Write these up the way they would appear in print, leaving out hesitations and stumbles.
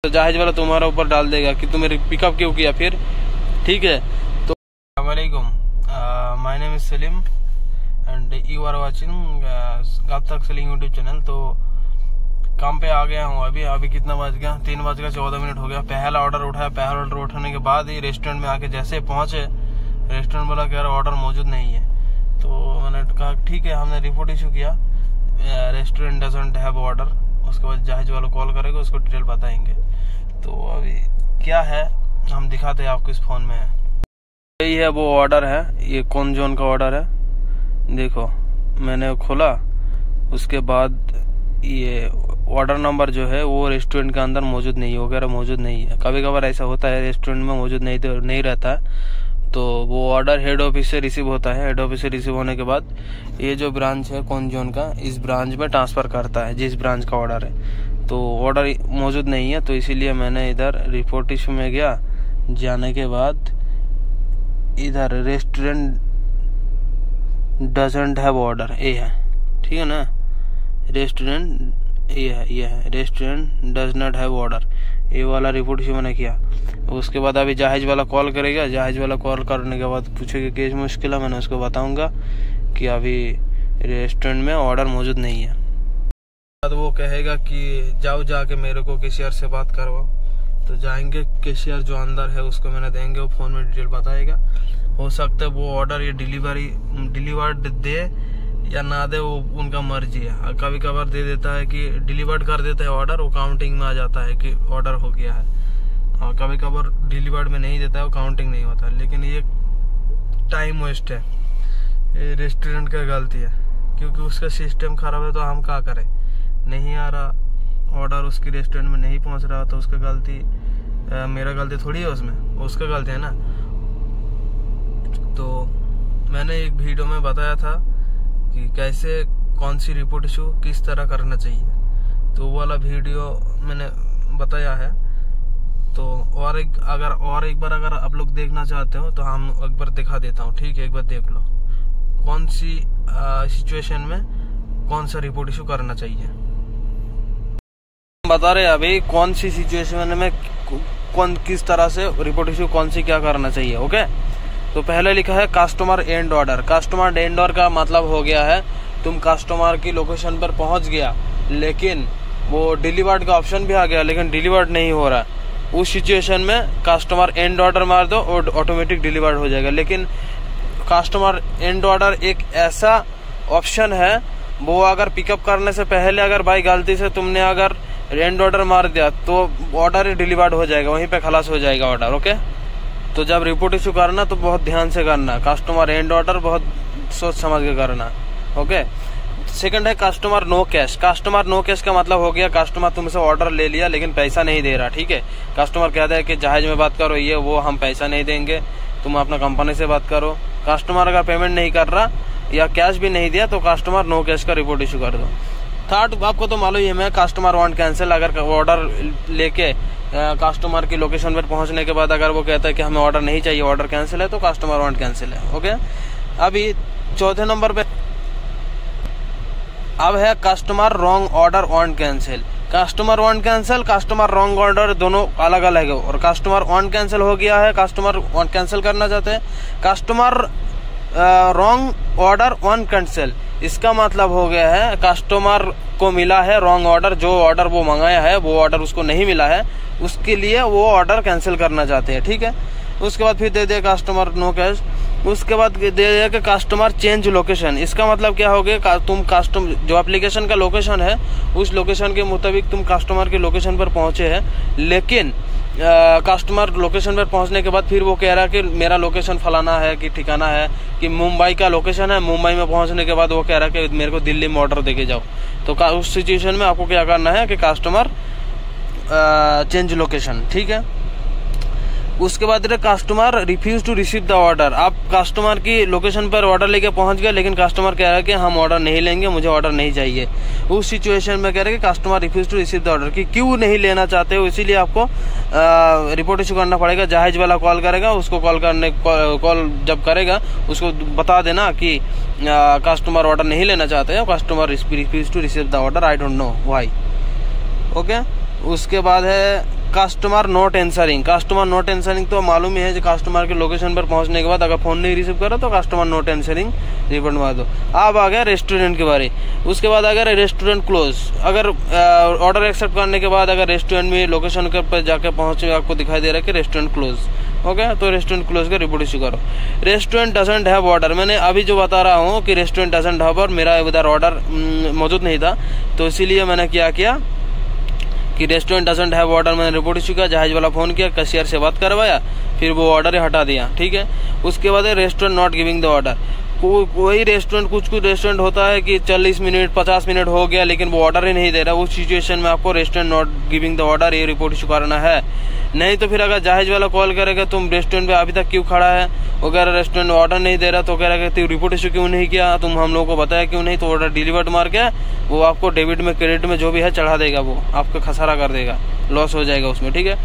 तो जहाज वाला तुम्हारा ऊपर डाल देगा कि तुम्हें पिकअप क्यों किया फिर, ठीक है। तो अस्सलामुअलैकुम, my name is Salim and you are watching गाता सेलिंग यूट्यूब चैनल। तो काम पे आ गया हूँ अभी कितना बज गया, 3:14 हो गया। पहला ऑर्डर उठाया, पहला ऑर्डर उठाने के बाद ही रेस्टोरेंट में आके जैसे पहुंचे, रेस्टोरेंट वाला कह रहा ऑर्डर मौजूद नहीं है। तो मैंने कहा ठीक है, हमने रिपोर्ट इशू किया, रेस्टोरेंट डजंट हैव ऑर्डर। उसके बाद जहाज वाला कॉल करेगा, उसको डिटेल बताएंगे। तो अभी क्या है हम दिखाते हैं आपको, इस फोन में है। यही है वो ऑर्डर है, ये कौन जोन का ऑर्डर है। देखो मैंने खोला, उसके बाद ये ऑर्डर नंबर जो है वो रेस्टोरेंट के अंदर मौजूद नहीं है, वगैरह मौजूद नहीं है। कभी कभार ऐसा होता है, रेस्टोरेंट में मौजूद नहीं रहता है। तो वो ऑर्डर हेड ऑफिस से रिसीव होता है। हेड ऑफिस से रिसीव होने के बाद ये जो ब्रांच है कौन जोन का, इस ब्रांच में ट्रांसफर करता है जिस ब्रांच का ऑर्डर है। तो ऑर्डर मौजूद नहीं है, तो इसीलिए मैंने इधर रिपोर्ट इशू में गया। जाने के बाद इधर रेस्टोरेंट डजंट हैव ऑर्डर, ये है, ठीक है ना। रेस्टोरेंट ये है restaurant does not have order, ये वाला रिपोर्ट इशू मैंने किया। उसके बाद अभी जहाज वाला कॉल करेगा, जहाज वाला कॉल करने के बाद पूछेगा केस मुश्किल है, मैंने उसको बताऊंगा कि अभी रेस्टोरेंट में ऑर्डर मौजूद नहीं है। बाद वो कहेगा कि जाओ जाके मेरे को कैशियर से बात करवाओ। तो जाएंगे, कैशियर जो अंदर है उसको मैंने देंगे, वो फोन में डिटेल बताएगा। हो सकता है वो ऑर्डर ये डिलीवर्ड दे या ना दे, वो उनका मर्जी है। कभी कभार दे देता है कि डिलीवर्ड कर देता है ऑर्डर, वो काउंटिंग में आ जाता है कि ऑर्डर हो गया है। और कभी कभार डिलीवर्ड में नहीं देता है, वो काउंटिंग नहीं होता। लेकिन ये टाइम वेस्ट है, ये रेस्टोरेंट का गलती है, क्योंकि उसका सिस्टम खराब है। तो हम क्या करें, नहीं आ रहा ऑर्डर, उसकी रेस्टोरेंट में नहीं पहुंच रहा, तो उसका गलती मेरा गलती थोड़ी है, उसमें उसका गलती है ना। तो मैंने एक वीडियो में बताया था कि कैसे कौन सी रिपोर्ट इशू किस तरह करना चाहिए, तो वो वाला वीडियो मैंने बताया है। तो और एक बार अगर आप लोग देखना चाहते हो तो हम एक बार दिखा देता हूँ, ठीक है। एक बार देख लो कौन सी सिचुएशन में कौन सा रिपोर्ट इशू करना चाहिए। बता रहे अभी कौन सी सिचुएशन में किस तरह से रिपोर्ट इशू कौन सी क्या करना चाहिए, ओके। तो पहले लिखा है customer and order. Customer and order का मतलब हो गया है तुम कस्टमर की लोकेशन पर पहुंच गया, लेकिन वो डिलीवर्ड का ऑप्शन भी आ गया, लेकिन डिलीवर्ड नहीं हो रहा। उस सिचुएशन में कस्टमर एंड ऑर्डर मार दो और ऑटोमेटिक डिलीवर्ड हो जाएगा। लेकिन कस्टमर एंड ऑर्डर एक ऐसा ऑप्शन है, वो अगर पिकअप करने से पहले अगर बाई गलती से तुमने अगर एंड ऑर्डर मार दिया तो ऑर्डर डिलीवर्ड हो जाएगा, वहीं पे खलास हो जाएगा ऑर्डर, ओके। तो जब रिपोर्ट इशू करना तो बहुत ध्यान से करना, कस्टमर एंड ऑर्डर बहुत सोच समझ के करना, ओके। सेकंड है customer no cash. Customer no cash का मतलब हो गया कस्टमर तुमसे ऑर्डर ले लिया लेकिन पैसा नहीं दे रहा, ठीक है। कस्टमर कहता है कि जहाज में बात करो, ये वो हम पैसा नहीं देंगे, तुम अपना कंपनी से बात करो। कस्टमर अगर पेमेंट नहीं कर रहा या कैश भी नहीं दिया तो कस्टमर नो कैश का रिपोर्ट इशू कर दो। थर्ड आपको तो मालूम है, कस्टमर वांट कैंसिल। अगर ऑर्डर लेके कस्टमर की लोकेशन पर पहुंचने के बाद अगर वो कहता है कि हमें ऑर्डर नहीं चाहिए, ऑर्डर कैंसिल है, तो कस्टमर वांट कैंसिल है, ओके। अभी चौथे नंबर पे अब है customer wrong order want cancel. Customer want cancel, customer wrong order दोनों अलग अलग है। और कस्टमर वांट कैंसिल हो गया है, कस्टमर वांट कैंसिल करना चाहते हैं। Customer wrong order want cancel, इसका मतलब हो गया है कस्टमर को मिला है रॉन्ग ऑर्डर, जो ऑर्डर वो मंगाया है वो ऑर्डर उसको नहीं मिला है, उसके लिए वो ऑर्डर कैंसिल करना चाहते हैं, ठीक है। उसके बाद फिर दे दे कस्टमर नो कैश। उसके बाद दे दे कि कस्टमर चेंज लोकेशन। इसका मतलब क्या हो गया, तुम कस्टमर जो एप्लीकेशन का लोकेशन है उस लोकेशन के मुताबिक तुम कस्टमर के लोकेशन पर पहुंचे हैं, लेकिन कस्टमर लोकेशन पर पहुंचने के बाद फिर वो कह रहा है कि मेरा लोकेशन फलाना है कि ठिकाना है, कि मुंबई का लोकेशन है। मुंबई में पहुंचने के बाद वो कह रहा है कि मेरे को दिल्ली में ऑर्डर देके जाओ। तो उस सिचुएशन में आपको क्या करना है कि कस्टमर चेंज लोकेशन, ठीक है। उसके बाद customer refuse to receive the order. आप कस्टमर की लोकेशन पर ऑर्डर लेके पहुंच गए, लेकिन कस्टमर कह रहा है कि हम ऑर्डर नहीं लेंगे, मुझे ऑर्डर नहीं चाहिए। उस सिचुएशन में कह रहे हैं कि customer refuse to receive the order, कि क्यों नहीं लेना चाहते हो, इसीलिए आपको रिपोर्ट इशू करना पड़ेगा। जहाज वाला कॉल करेगा, उसको कॉल जब करेगा उसको बता देना कि कस्टमर ऑर्डर नहीं लेना चाहते हैं, customer refuse to receive the order, I don't know why, okay. उसके बाद है customer not answering. Customer not answering तो मालूम ही है कि कस्टमर के लोकेशन पर पहुंचने के बाद अगर फोन नहीं रिसीव करो तो कस्टमर नॉट आंसरिंग रिपोर्ट मार दो। अब आ गया रेस्टोरेंट के बारे। उसके बाद अगर रेस्टोरेंट क्लोज, अगर ऑर्डर एक्सेप्ट करने के बाद अगर रेस्टोरेंट में लोकेशन पर जाकर पहुंचे आपको दिखाई दे रहा है कि रेस्टोरेंट क्लोज हो गया, तो रेस्टोरेंट क्लोज का रिपोर्ट इशू करो। रेस्टोरेंट डजंट हैव ऑर्डर, मैंने अभी जो बता रहा हूँ कि रेस्टोरेंट डजंट हैव ऑर्डर, मेरा उधर ऑर्डर मौजूद नहीं था, तो इसीलिए मैंने क्या किया कि रेस्टोरेंट डजंट हैव ऑर्डर, मैंने रिपोर्ट इशू किया, जहाज वाला फोन किया, कैशियर से बात करवाया, फिर वो ऑर्डर ही हटा दिया। ठीक है, उसके बाद restaurant not giving the order. कोई रेस्टोरेंट, कुछ रेस्टोरेंट होता है कि 40 मिनट 50 मिनट हो गया लेकिन वो ऑर्डर ही नहीं दे रहा, उस सिचुएशन में आपको restaurant not giving the order ये रिपोर्ट इशू करना है। नहीं तो फिर अगर जहाज वाला कॉल करेगा तुम रेस्टोरेंट पे अभी तक क्यों खड़ा है, वगैरह रेस्टोरेंट ऑर्डर नहीं दे रहा, तो कह रहा है रिपोर्ट इशू क्यों नहीं किया, तुम हम लोगों को बताया क्यों नहीं, तो ऑर्डर डिलीवर्ड मार के वो आपको डेबिट में क्रेडिट में जो भी है चढ़ा देगा, वो आपको खसारा कर देगा, लॉस हो जाएगा उसमें। ठीक है,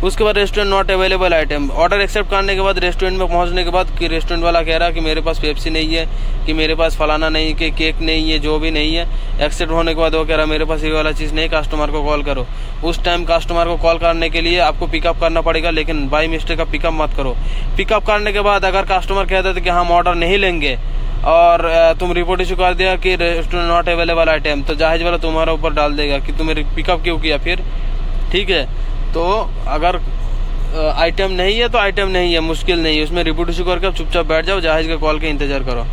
उसके बाद restaurant not available item, order accept करने के बाद रेस्टोरेंट में पहुंचने के बाद कि रेस्टोरेंट वाला कह रहा है कि मेरे पास पेप्सी नहीं है, कि मेरे पास फलाना नहीं, कि केक नहीं है, जो भी नहीं है, एक्सेप्ट होने के बाद वो कह रहा है मेरे पास ये वाला चीज़ नहीं, कस्टमर को कॉल करो। उस टाइम कस्टमर को कॉल करने के लिए आपको पिकअप करना पड़ेगा, लेकिन बाई मिस्टेक का पिकअप मत करो। पिकअप करने के बाद अगर कस्टमर कहते थे कि हम ऑर्डर नहीं लेंगे और तुम रिपोर्ट इशू कर दिया कि रेस्टोरेंट नॉट अवेलेबल आइटम, तो जहाज वाला तुम्हारा ऊपर डाल देगा कि तुम्हें पिकअप क्यों किया फिर। ठीक है, तो अगर आइटम नहीं है तो आइटम नहीं है, मुश्किल नहीं है, उसमें रिपोर्ट इशू करके चुपचाप बैठ जाओ, जहाज के कॉल के इंतजार करो।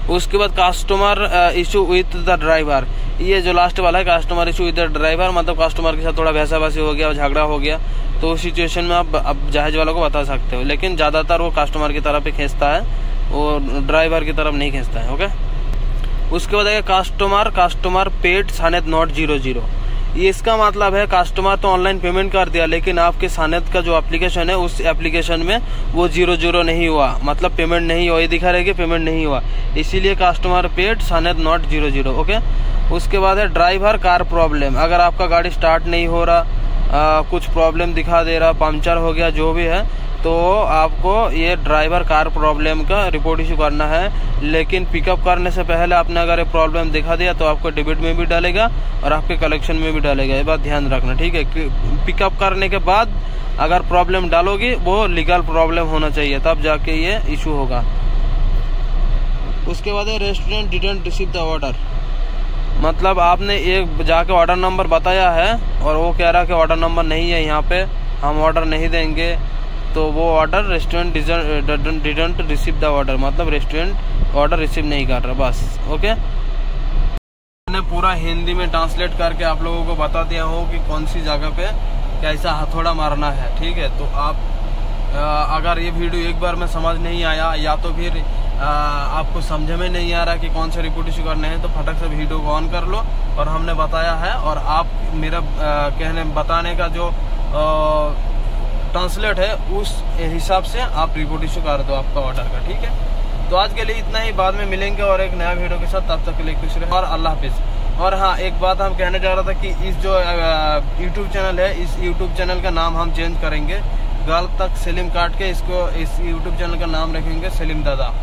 उसके बाद customer issue with the driver, ये जो लास्ट वाला है customer issue with the driver, मतलब कस्टमर के साथ थोड़ा भैंसाबासी हो गया, झगड़ा हो गया, तो उस सिचुएशन में आप जहाज वालों को बता सकते हो, लेकिन ज़्यादातर वो कस्टमर की तरफ ही खींचता है, वो ड्राइवर की तरफ नहीं खींचता है। ओके, उसके बाद कस्टमर पेड सानेत नॉट 00, ये इसका मतलब है कस्टमर तो ऑनलाइन पेमेंट कर दिया लेकिन आपके सानेत का जो एप्लीकेशन है उस एप्लीकेशन में वो 00 नहीं हुआ, मतलब पेमेंट नहीं हुआ, ये दिखा रहा है कि पेमेंट नहीं हुआ, इसीलिए कस्टमर पेड सानेत नॉट 00। ओके, उसके बाद है ड्राइवर कार प्रॉब्लम, अगर आपका गाड़ी स्टार्ट नहीं हो रहा, कुछ प्रॉब्लम दिखा दे रहा, पंचर हो गया, जो भी है, तो आपको ये ड्राइवर कार प्रॉब्लम का रिपोर्ट इशू करना है, लेकिन पिकअप करने से पहले आपने अगर ये प्रॉब्लम दिखा दिया तो आपको डेबिट में भी डालेगा और आपके कलेक्शन में भी डालेगा, ये बात ध्यान रखना। ठीक है, पिकअप करने के बाद अगर प्रॉब्लम डालोगी वो लीगल प्रॉब्लम होना चाहिए, तब जाके ये इशू होगा। उसके बाद restaurant didn't receive the order, मतलब आपने एक जाके ऑर्डर नंबर बताया है और वो कह रहा कि ऑर्डर नंबर नहीं है यहाँ पे, हम ऑर्डर नहीं देंगे, तो वो order restaurant didn't receive the order, मतलब रेस्टोरेंट ऑर्डर रिसीव नहीं कर रहा, बस। ओके, मैंने पूरा हिंदी में ट्रांसलेट करके आप लोगों को बता दिया हो कि कौन सी जगह पे कैसा हथौड़ा मारना है। ठीक है, तो आप अगर ये वीडियो एक बार में समझ नहीं आया या तो फिर आपको समझ में नहीं आ रहा कि कौन से रिपोर्ट इशू करने हैं, तो फटक से वीडियो को ऑन कर लो, और हमने बताया है, और आप मेरा बताने का जो ट्रांसलेट है उस हिसाब से आप रिपोर्ट इशू कर दो आपका ऑर्डर का। ठीक है, तो आज के लिए इतना ही, बाद में मिलेंगे और एक नया वीडियो के साथ, तब तक के लिए खुश रहे और अल्लाह हाफिज। और हाँ, एक बात हम कहना चाह रहा था कि इस जो यूट्यूब चैनल है, इस यूट्यूब चैनल का नाम हम चेंज करेंगे, गल तक सेलिम काट के इसको, इस यूट्यूब चैनल का नाम रखेंगे सेलिम दादा।